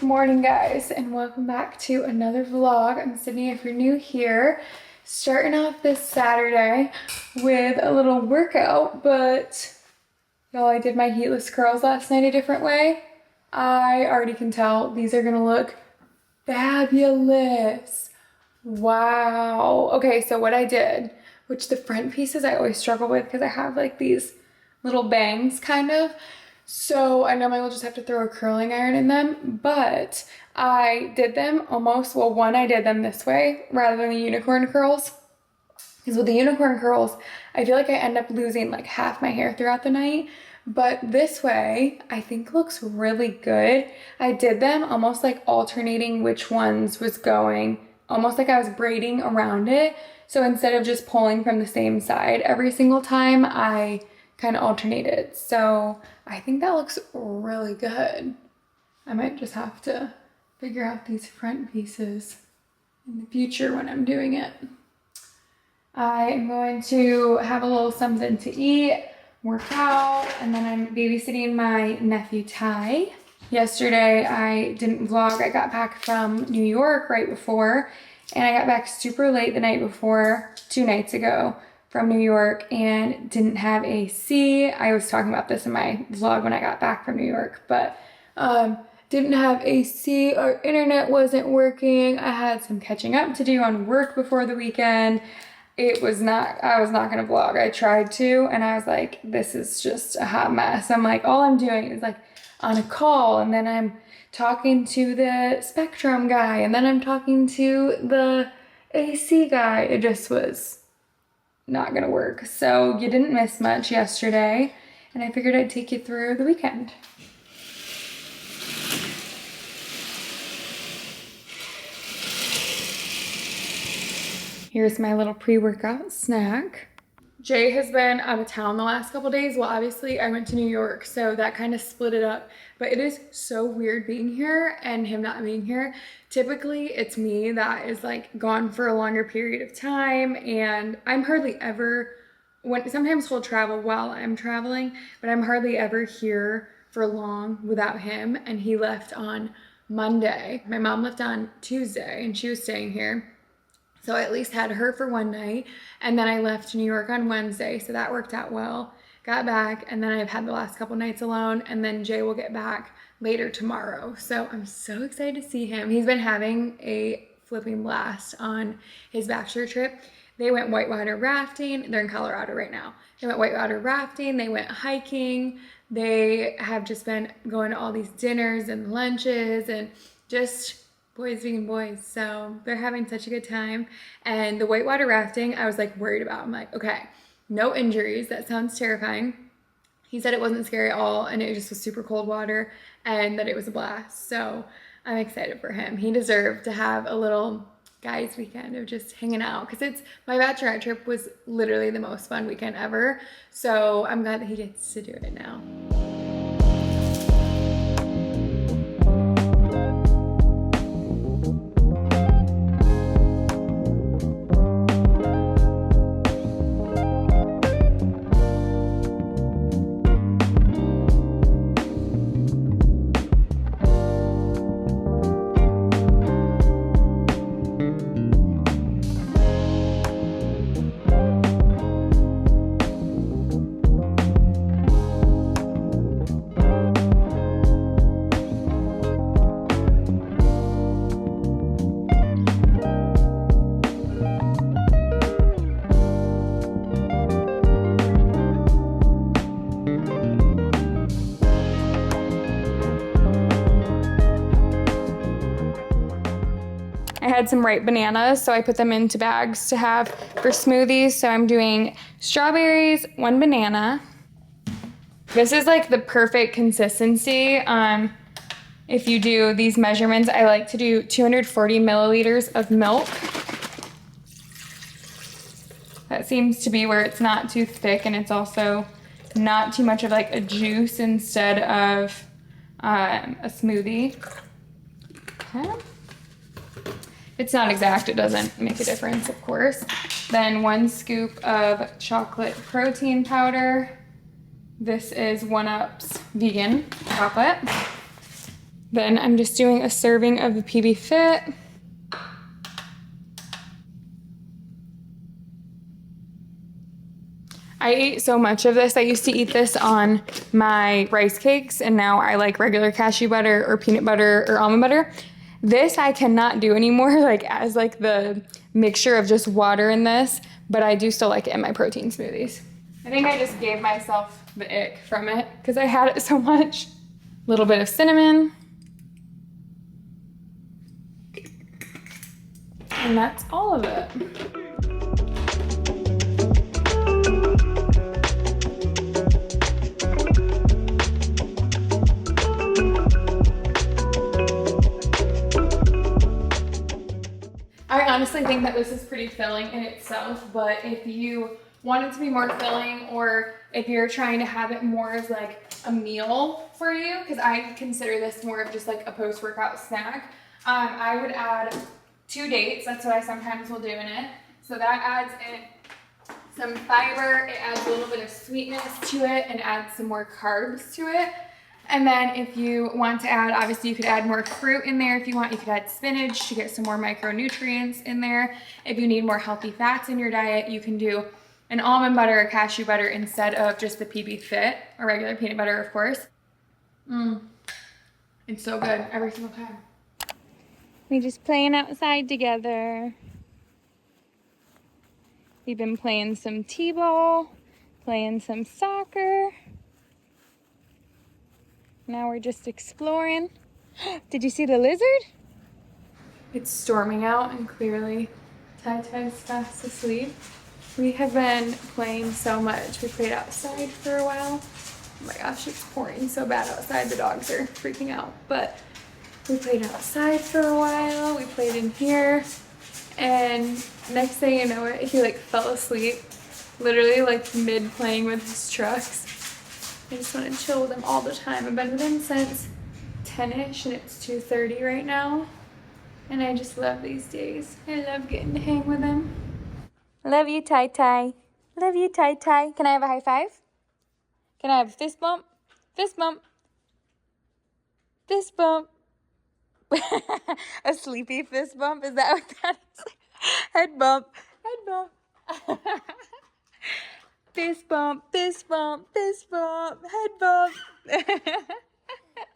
morning guys, and welcome back to another vlog. I'm Sydney if you're new here. Starting off this Saturday with a little workout, but y'all, I did my heatless curls last night a different way. I already can tell these are gonna look fabulous. Wow. Okay, so what I did, which the front pieces I always struggle with because I have like these little bangs kind of. So I normally will just have to throw a curling iron in them, but I did them almost, well, one, I did them this way rather than the unicorn curls. Because with the unicorn curls, I feel like I end up losing like half my hair throughout the night. But this way, I think looks really good. I did them almost like alternating which ones was going, almost like I was braiding around it. So instead of just pulling from the same side every single time, I kind of alternated. So I think that looks really good. I might just have to figure out these front pieces in the future when I'm doing it. I am going to have a little something to eat, work out, and then I'm babysitting my nephew Ty. Yesterday I didn't vlog. I got back from New York right before, and I got back super late the night before, 2 nights ago, from New York, and didn't have AC. I was talking about this in my vlog when I got back from New York, but didn't have AC. Our internet wasn't working. I had some catching up to do on work before the weekend. I was not gonna vlog. I tried to, and I was like, this is just a hot mess. I'm like, all I'm doing is like on a call, and then I'm talking to the Spectrum guy, and then I'm talking to the AC guy. It just was not gonna work. So you didn't miss much yesterday, and I figured I'd take you through the weekend. Here's my little pre-workout snack. Jay has been out of town the last couple days. Well, obviously I went to New York, so that kind of split it up, but it is so weird being here and him not being here. Typically it's me that is like gone for a longer period of time, and I'm hardly ever, sometimes he'll travel while I'm traveling, but I'm hardly ever here for long without him. And he left on Monday. My mom left on Tuesday and she was staying here. So I at least had her for one night, and then I left to New York on Wednesday, so that worked out well. Got back, and then I've had the last couple nights alone, and then Jay will get back later tomorrow. So I'm so excited to see him. He's been having a flipping blast on his bachelor trip. They went whitewater rafting. They're in Colorado right now. They went whitewater rafting. They went hiking. They have just been going to all these dinners and lunches and just boys being boys. So they're having such a good time. And the whitewater rafting, I was like worried about. I'm like, okay, no injuries. That sounds terrifying. He said it wasn't scary at all, and it just was super cold water, and that it was a blast. So I'm excited for him. He deserved to have a little guys weekend of just hanging out, because my bachelorette trip was literally the most fun weekend ever. So I'm glad that he gets to do it now. I had some ripe bananas, so I put them into bags to have for smoothies. So I'm doing strawberries, 1 banana. This is like the perfect consistency. If you do these measurements, I like to do 240 milliliters of milk. That seems to be where it's not too thick, and it's also not too much of like a juice instead of a smoothie. Okay. It's not exact, it doesn't make a difference, of course. Then 1 scoop of chocolate protein powder. This is 1UP's vegan chocolate. Then I'm just doing a serving of the PB Fit. I ate so much of this. I used to eat this on my rice cakes, and now I like regular cashew butter or peanut butter or almond butter. This I cannot do anymore, like as like the mixture of just water in this, but I do still like it in my protein smoothies. I think I just gave myself the ick from it because I had it so much. A little bit of cinnamon. And that's all of it. I honestly think that this is pretty filling in itself, but if you want it to be more filling, or if you're trying to have it more as like a meal for you, because I consider this more of just like a post-workout snack, I would add 2 dates. That's what I sometimes will do in it. So that adds in some fiber, it adds a little bit of sweetness to it, and adds some more carbs to it. And then if you want to add, obviously you could add more fruit in there if you want. You could add spinach to get some more micronutrients in there. If you need more healthy fats in your diet, you can do an almond butter or cashew butter instead of just the PB Fit or regular peanut butter, of course. It's so good every single time. We're just playing outside together. We've been playing some t-ball, playing some soccer. Now we're just exploring. Did you see the lizard? It's storming out and clearly Tai-Tai's fast asleep. We have been playing so much. We played outside for a while. Oh my gosh, it's pouring so bad outside. The dogs are freaking out. But we played outside for a while. We played in here. And next thing you know it, he like fell asleep. Literally like mid playing with his trucks. I just want to chill with him all the time. I've been with him since 10-ish and it's 2:30 right now. And I just love these days. I love getting to hang with him. Love you, Tai-Tai. Love you, Tai-Tai. Can I have a high five? Can I have a fist bump? Fist bump. Fist bump. A sleepy fist bump? Is that what that is? Head bump. Head bump. Fist bump, fist bump, fist bump, head bump.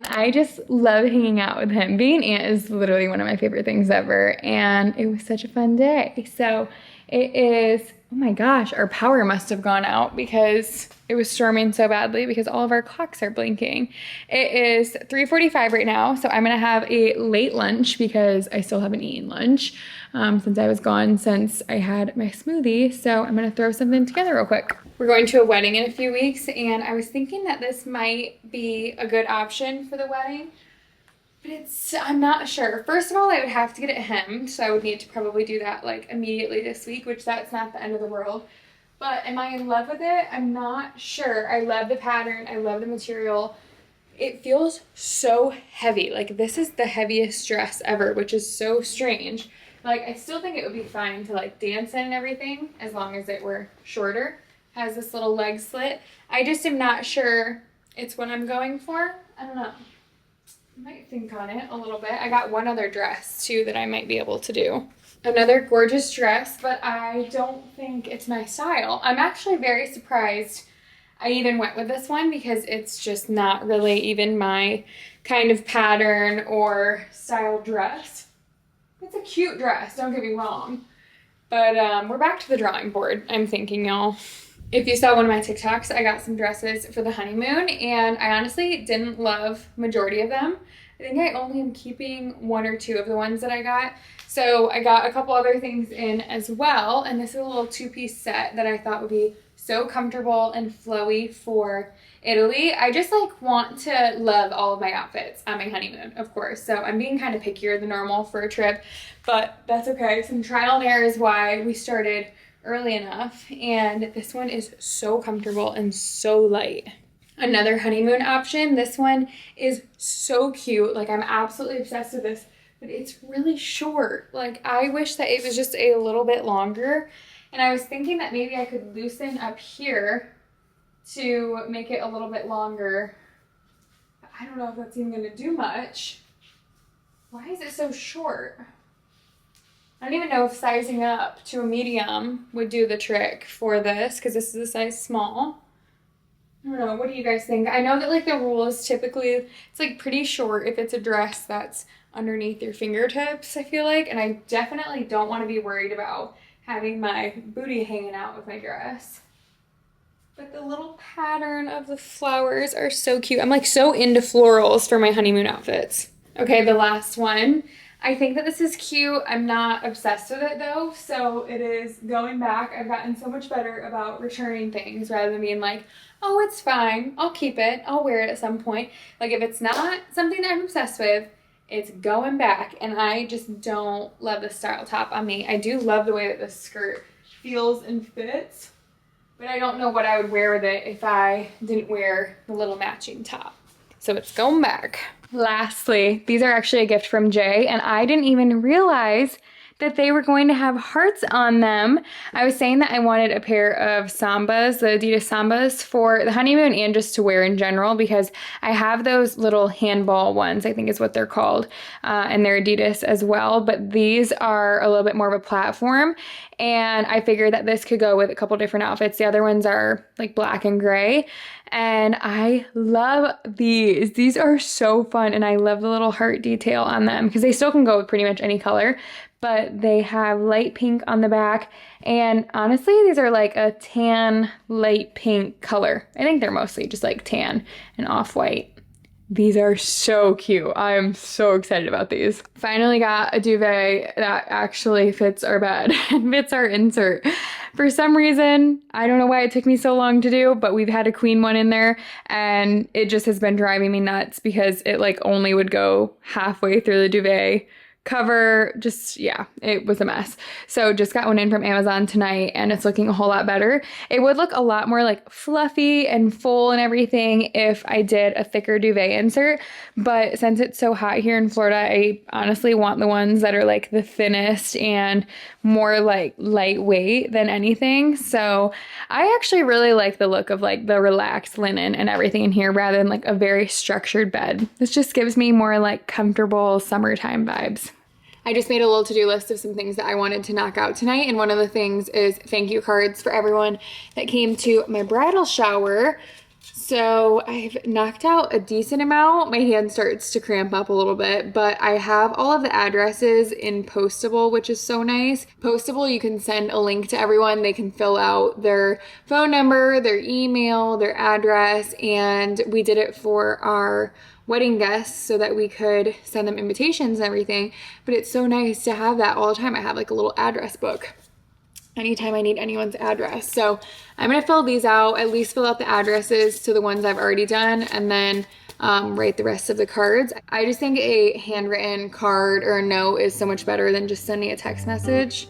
I just love hanging out with him. Being an aunt is literally one of my favorite things ever, and it was such a fun day. So it is, oh my gosh, our power must have gone out because it was storming so badly because all of our clocks are blinking. It is 3:45 right now, so I'm gonna have a late lunch because I still haven't eaten lunch since I was gone since I had my smoothie. So I'm gonna throw something together real quick. We're going to a wedding in a few weeks, and I was thinking that this might be a good option for the wedding, but I'm not sure. First of all, I would have to get it hemmed, so I would need to probably do that like immediately this week, which that's not the end of the world. But am I in love with it? I'm not sure. I love the pattern. I love the material. It feels so heavy. Like this is the heaviest dress ever, which is so strange. Like I still think it would be fine to like dance in and everything as long as it were shorter. Has this little leg slit. I just am not sure it's what I'm going for. I don't know. I might think on it a little bit. I got one other dress too that I might be able to do. Another gorgeous dress, but I don't think it's my style. I'm actually very surprised I even went with this one because it's just not really even my kind of pattern or style dress. It's a cute dress, don't get me wrong. But we're back to the drawing board, I'm thinking, y'all. If you saw one of my TikToks, I got some dresses for the honeymoon, and I honestly didn't love majority of them. I think I only am keeping 1 or 2 of the ones that I got. So I got a couple other things in as well, and this is a little 2-piece set that I thought would be so comfortable and flowy for Italy. I just like want to love all of my outfits on my honeymoon, of course. So I'm being kind of pickier than normal for a trip, but that's okay. Some trial and error is why we started early enough, and this one is so comfortable and so light. Another honeymoon option, this one is so cute. Like I'm absolutely obsessed with this, but it's really short. Like I wish that it was just a little bit longer, and I was thinking that maybe I could loosen up here to make it a little bit longer. I don't know if that's even gonna do much. Why is it so short? I don't even know if sizing up to a medium would do the trick for this because this is a size small. I don't know. What do you guys think? I know that like the rule is typically it's like pretty short if it's a dress that's underneath your fingertips, I feel like. And I definitely don't want to be worried about having my booty hanging out with my dress. But the little pattern of the flowers are so cute. I'm like so into florals for my honeymoon outfits. Okay, the last one. I think that this is cute. I'm not obsessed with it though, so it is going back. I've gotten so much better about returning things rather than being like, oh, it's fine. I'll keep it. I'll wear it at some point. Like if it's not something that I'm obsessed with, it's going back. And I just don't love the style top on me. I do love the way that this skirt feels and fits, but I don't know what I would wear with it if I didn't wear the little matching top. So it's going back. Lastly, these are actually a gift from Jay, and I didn't even realize that they were going to have hearts on them. I was saying that I wanted a pair of Sambas, the Adidas Sambas, for the honeymoon and just to wear in general because I have those little handball ones, I think is what they're called, and they're Adidas as well, but these are a little bit more of a platform, and I figured that this could go with a couple different outfits. The other ones are like black and gray, and I love these. These are so fun, and I love the little heart detail on them because they still can go with pretty much any color, but they have light pink on the back, and honestly, these are like a tan light pink color. I think they're mostly just like tan and off-white. These are so cute. I'm so excited about these. Finally got a duvet that actually fits our bed and fits our insert. For some reason, I don't know why it took me so long to do, but we've had a queen one in there and it just has been driving me nuts because it like only would go halfway through the duvet cover. Just, yeah, it was a mess. So just got one in from Amazon tonight and it's looking a whole lot better. It would look a lot more like fluffy and full and everything if I did a thicker duvet insert, but since it's so hot here in Florida, I honestly want the ones that are like the thinnest and more like lightweight than anything. So I actually really like the look of like the relaxed linen and everything in here rather than like a very structured bed. This just gives me more like comfortable summertime vibes. I just made a little to-do list of some things that I wanted to knock out tonight, and one of the things is thank you cards for everyone that came to my bridal shower. So I've knocked out a decent amount. My hand starts to cramp up a little bit, but I have all of the addresses in Postable, which is so nice. Postable, you can send a link to everyone. They can fill out their phone number, their email, their address, and we did it for our wedding guests so that we could send them invitations and everything. But it's so nice to have that all the time. I have like a little address book anytime I need anyone's address. So I'm gonna fill these out, at least fill out the addresses to the ones I've already done, and then write the rest of the cards. I just think a handwritten card or a note is so much better than just sending a text message.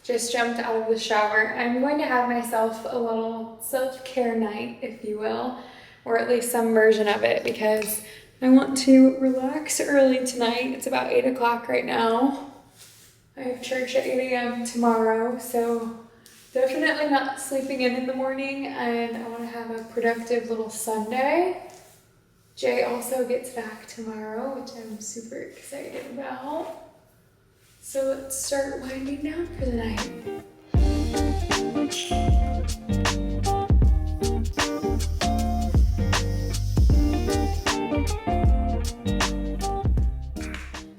Just jumped out of the shower. I'm going to have myself a little self-care night, if you will, or at least some version of it, because I want to relax early tonight. It's about 8 o'clock right now. I have church at 8 a.m. tomorrow, so definitely not sleeping in the morning, and I want to have a productive little Sunday. Jay also gets back tomorrow, which I'm super excited about. So let's start winding down for the night.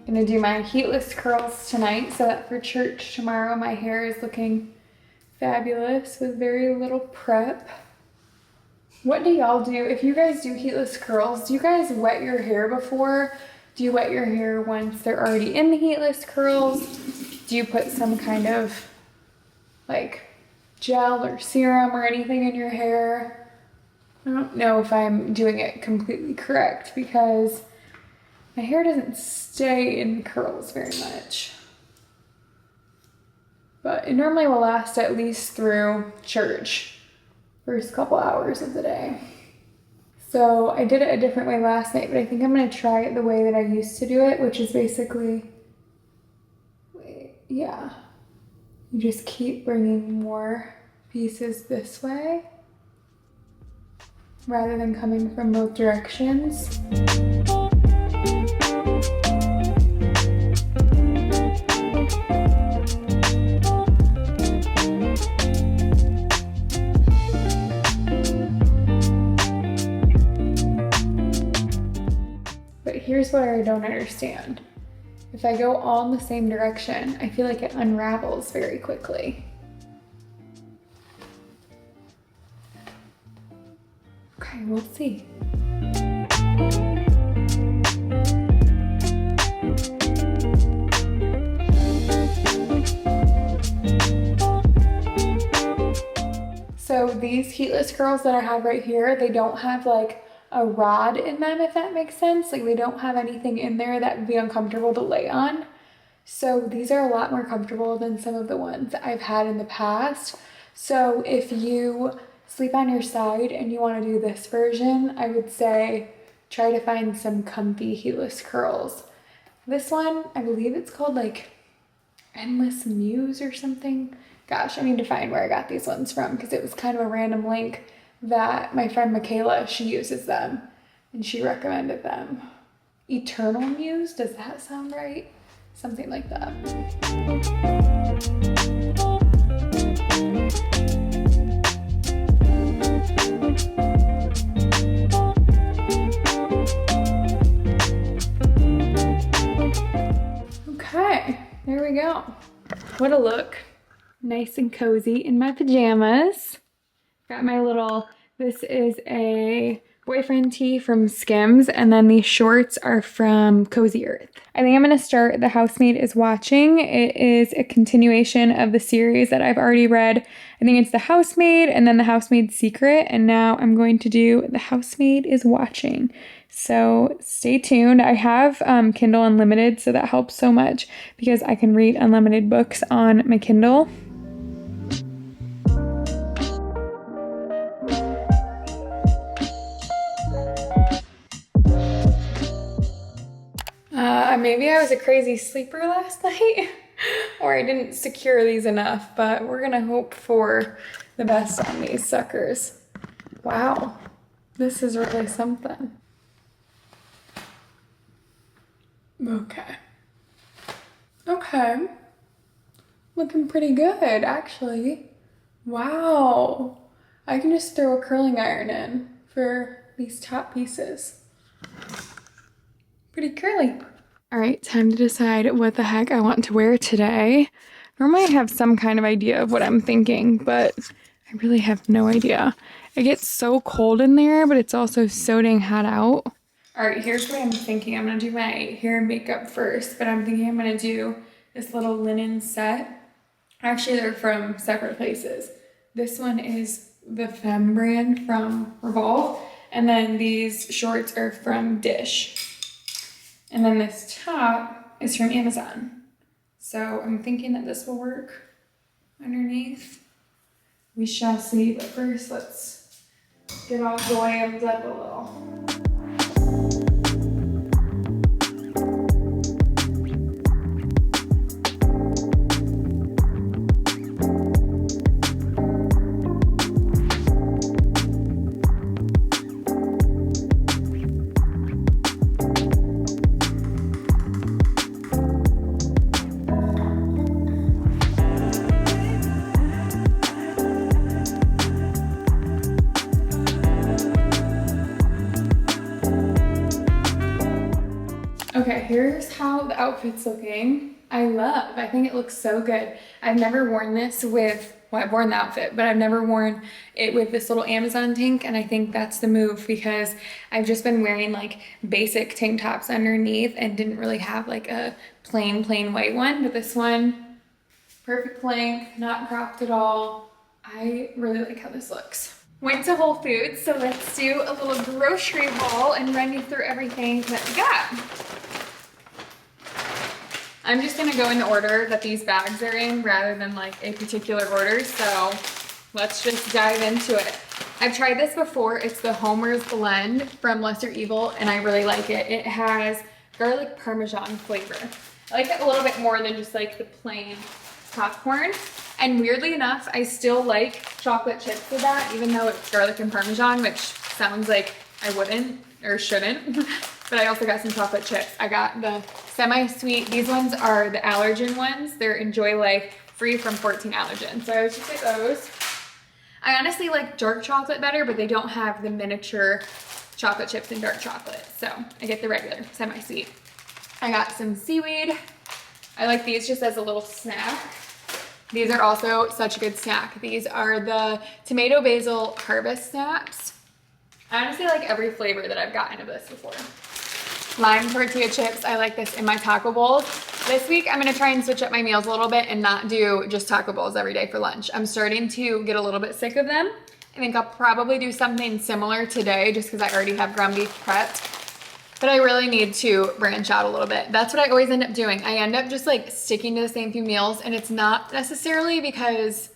Gonna do my heatless curls tonight so that for church tomorrow my hair is looking fabulous with very little prep. What do y'all do? If you guys do heatless curls, do you guys wet your hair before? Do you wet your hair once they're already in the heatless curls? Do you put some kind of like gel or serum or anything in your hair? I don't know if I'm doing it completely correct because my hair doesn't stay in curls very much. But it normally will last at least through church, first couple hours of the day. So I did it a different way last night, but I think I'm gonna try it the way that I used to do it, which is basically, You just keep bringing more pieces this way rather than coming from both directions. But here's what I don't understand. If I go all in the same direction, I feel like it unravels very quickly. Okay, we'll see. So these heatless curls that I have right here, they don't have like a rod in them, if that makes sense. Like they don't have anything in there that would be uncomfortable to lay on. So these are a lot more comfortable than some of the ones I've had in the past. So if you sleep on your side and you want to do this version, I would say try to find some comfy heatless curls. This one, I believe it's called like Endless Muse or something. Gosh, I need to find where I got these ones from because it was kind of a random link that my friend Michaela, she uses them and she recommended them. Eternal Muse, does that sound right? Something like that. Okay, there we go. What a look. Nice and cozy in my pajamas. Got my little, this is a boyfriend tee from Skims, and then these shorts are from Cozy Earth. I think I'm gonna start The Housemaid is Watching. It is a continuation of the series that I've already read. I think it's The Housemaid and then The Housemaid's Secret, and now I'm going to do The Housemaid is Watching. So stay tuned. I have Kindle Unlimited, so that helps so much because I can read unlimited books on my Kindle. Maybe I was a crazy sleeper last night or I didn't secure these enough, but we're gonna hope for the best on these suckers. Wow, this is really something. Okay. Okay. Looking pretty good, actually. Wow. I can just throw a curling iron in for these top pieces. Pretty curly. All right, time to decide what the heck I want to wear today. Normally I have some kind of idea of what I'm thinking, but I really have no idea. It gets so cold in there, but it's also so dang hot out. All right, here's what I'm thinking. I'm gonna do my hair and makeup first, but I'm thinking I'm gonna do this little linen set. Actually, they're from separate places. This one is the Femme brand from Revolve, and then these shorts are from Dish. And then this top is from Amazon. So I'm thinking that this will work underneath. We shall see, but first let's get all glammed up a little. Okay, here's how the outfit's looking. I think it looks so good. I've never worn this with, well, I've worn the outfit, but I've never worn it with this little Amazon tank, and I think that's the move because I've just been wearing like basic tank tops underneath and didn't really have like a plain white one, but this one, perfect length, not cropped at all. I really like how this looks. Went to Whole Foods, so let's do a little grocery haul and run you through everything that we got. I'm just gonna go in the order that these bags are in rather than like a particular order, so let's just dive into it. I've tried this before. It's the Homer's Blend from Lesser Evil, and I really like it. It has garlic parmesan flavor. I like it a little bit more than just like the plain popcorn. And weirdly enough, I still like chocolate chips with that, even though it's garlic and Parmesan, which sounds like I wouldn't or shouldn't. But I also got some chocolate chips. I got the semi-sweet. These ones are the allergen ones. They're Enjoy Life, free from 14 allergens. So I always just get those. I honestly like dark chocolate better, but they don't have the miniature chocolate chips in dark chocolate. So I get the regular semi-sweet. I got some seaweed. I like these just as a little snack. These are also such a good snack. These are the tomato basil harvest snaps. I honestly like every flavor that I've gotten of this before. Lime tortilla chips, I like this in my taco bowls. This week, I'm gonna try and switch up my meals a little bit and not do just taco bowls every day for lunch. I'm starting to get a little bit sick of them. I think I'll probably do something similar today just because I already have ground beef prepped. But I really need to branch out a little bit. That's what I always end up doing. I end up just like sticking to the same few meals, and it's not necessarily because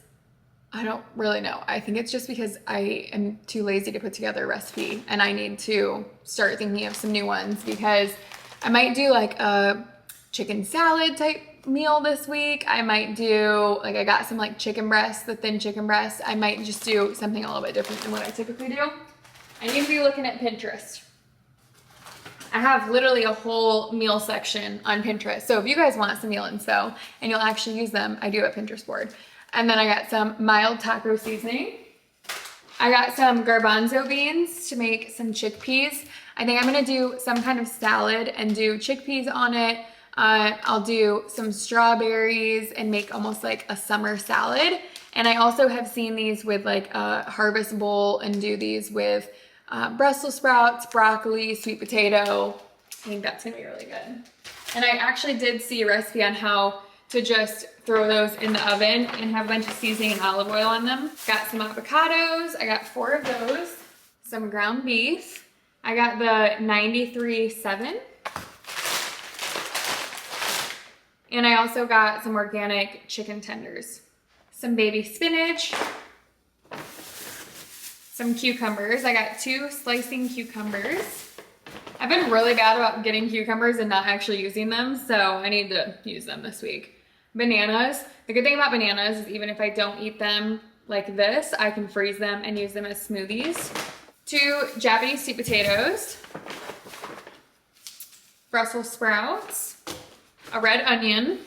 I don't really know. I think it's just because I am too lazy to put together a recipe, and I need to start thinking of some new ones, because I might do like a chicken salad type meal this week. I might do, like, I got some like chicken breasts, the thin chicken breasts. I might just do something a little bit different than what I typically do. I need to be looking at Pinterest. I have literally a whole meal section on Pinterest. So if you guys want some meal info and you'll actually use them, I do have a Pinterest board. And then I got some mild taco seasoning. I got some garbanzo beans to make some chickpeas. I think I'm gonna do some kind of salad and do chickpeas on it. I'll do some strawberries and make almost like a summer salad. And I also have seen these with like a harvest bowl, and do these with Brussels sprouts, broccoli, sweet potato. I think that's gonna be really good. And I actually did see a recipe on how to just throw those in the oven and have a bunch of seasoning and olive oil on them. Got some avocados. I got 4 of those. Some ground beef. I got the 93.7. And I also got some organic chicken tenders. Some baby spinach. Some cucumbers. I got 2 slicing cucumbers. I've been really bad about getting cucumbers and not actually using them, so I need to use them this week. Bananas. The good thing about bananas is even if I don't eat them like this, I can freeze them and use them as smoothies. 2 Japanese sweet potatoes. Brussels sprouts. A red onion.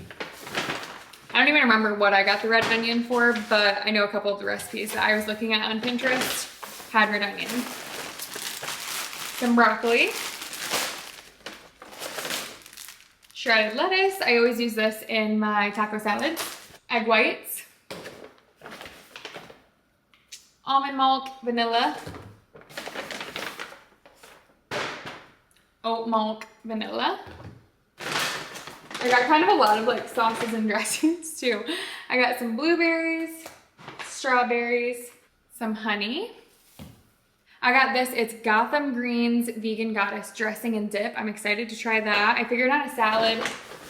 I don't even remember what I got the red onion for, but I know a couple of the recipes that I was looking at on Pinterest had red onion. Some broccoli. Shredded lettuce. I always use this in my taco salads. Egg whites. Almond milk, vanilla. Oat milk, vanilla. I got kind of a lot of like sauces and dressings too. I got some blueberries, strawberries, some honey. I got this, it's Gotham Greens Vegan Goddess dressing and dip. I'm excited to try that. I figured on a salad,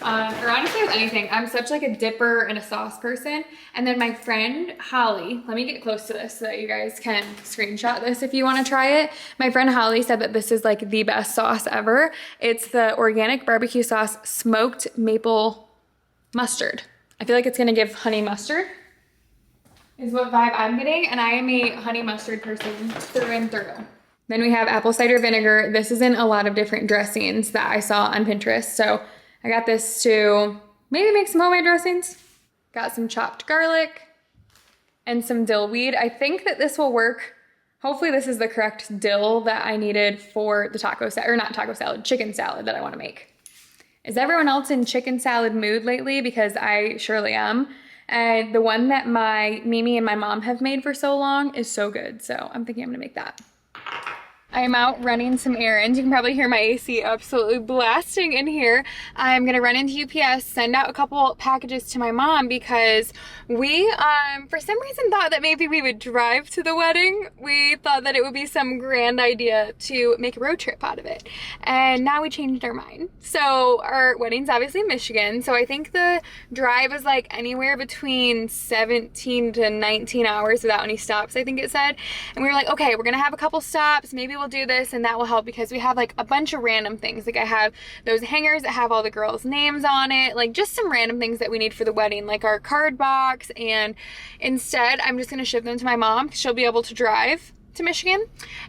or honestly with anything. I'm such like a dipper and a sauce person. And then my friend Holly, let me get close to this so that you guys can screenshot this if you want to try it. My friend Holly said that this is like the best sauce ever. It's the organic barbecue sauce smoked maple mustard. I feel like it's gonna give honey mustard, is what vibe I'm getting, and I am a honey mustard person through and through. Then we have apple cider vinegar. This is in a lot of different dressings that I saw on Pinterest, so I got this to maybe make some homemade dressings. Got some chopped garlic and some dill weed. I think that this will work. Hopefully this is the correct dill that I needed for the taco salad, or not taco salad, chicken salad that I wanna make. Is everyone else in chicken salad mood lately? Because I surely am. And the one that my Mimi and my mom have made for so long is so good. So I'm thinking I'm gonna make that. I'm out running some errands. You can probably hear my AC absolutely blasting in here. I'm gonna run into UPS, send out a couple packages to my mom, because we, for some reason, thought that maybe we would drive to the wedding. We thought that it would be some grand idea to make a road trip out of it. And now we changed our mind. So our wedding's obviously in Michigan. So I think the drive is like anywhere between 17 to 19 hours without any stops, I think it said. And we were like, okay, we're gonna have a couple stops. Maybe we'll will do this, and that will help because we have like a bunch of random things. Like I have those hangers that have all the girls' names on it, like just some random things that we need for the wedding, like our card box. And instead, I'm just gonna ship them to my mom because she'll be able to drive to Michigan.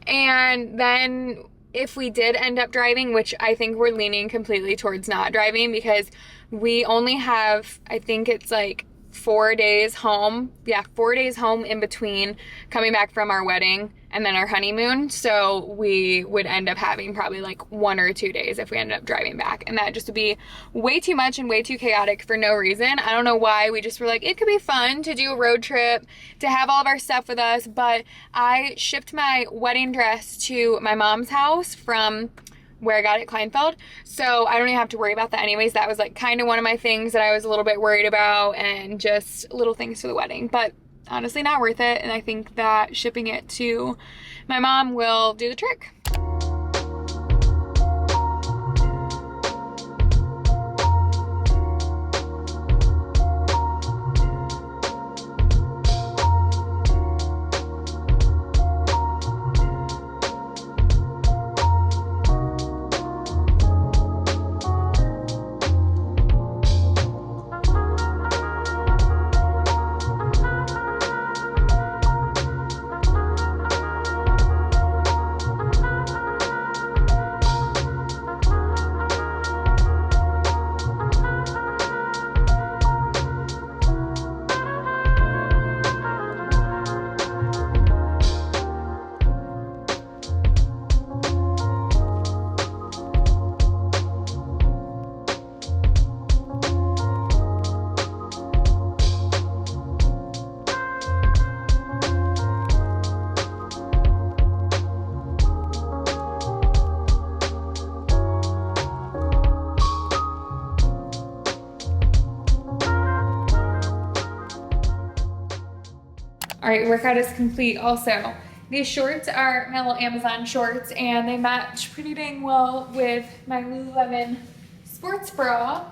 And then if we did end up driving, which I think we're leaning completely towards not driving because we only have, I think it's like 4 days home. Yeah, 4 days home in between coming back from our wedding and then our honeymoon. So we would end up having probably like 1 or 2 days if we ended up driving back. And that just would be way too much and way too chaotic for no reason. I don't know why. We just were like, it could be fun to do a road trip, to have all of our stuff with us. But I shipped my wedding dress to my mom's house from where I got it, Kleinfeld. So I don't even have to worry about that anyways. That was like kind of one of my things that I was a little bit worried about, and just little things for the wedding. But honestly, not worth it. And I think that shipping it to my mom will do the trick. All right, workout is complete. Also, these shorts are my little Amazon shorts, and they match pretty dang well with my Lululemon sports bra.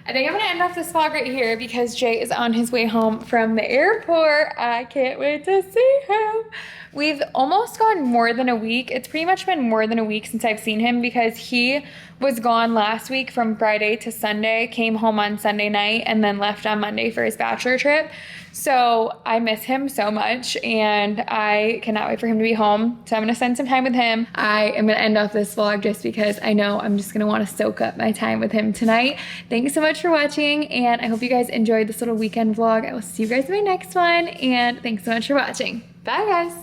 I think I'm gonna end off this vlog right here because Jay is on his way home from the airport. I can't wait to see him. We've almost gone more than a week. It's pretty much been more than a week since I've seen him because he was gone last week from Friday to Sunday, came home on Sunday night, and then left on Monday for his bachelor trip. So I miss him so much, and I cannot wait for him to be home. So I'm gonna spend some time with him. I am gonna end off this vlog just because I know I'm just gonna wanna soak up my time with him tonight. Thanks so much for watching, and I hope you guys enjoyed this little weekend vlog. I will see you guys in my next one, and thanks so much for watching. Bye guys.